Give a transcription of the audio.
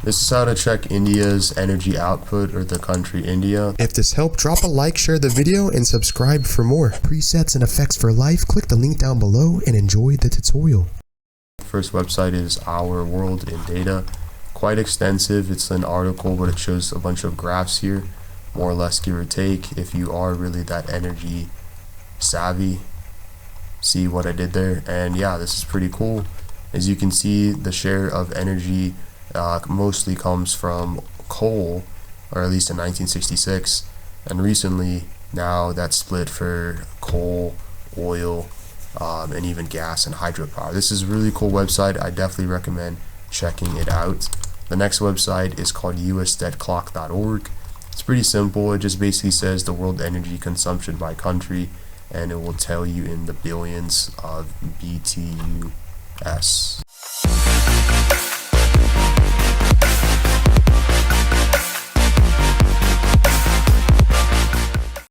This is how to check India's energy output, or the country India. If this helped, drop a like, share the video, and subscribe for more. Presets and effects for life, click the link down below and enjoy the tutorial. First website is Our World in Data. Quite extensive. It's an article, but it shows a bunch of graphs here, more or less, give or take. If you are really that energy savvy, see what I did there. And yeah, this is pretty cool. As you can see, the share of energy mostly comes from coal, or at least in 1966, and recently now that's split for coal, oil, and even gas and hydropower. This is a really cool website. I definitely recommend checking it out. The next website is called usdeadclock.org. It's pretty simple. It just basically says the world energy consumption by country, and it will tell you in the billions of BTUs.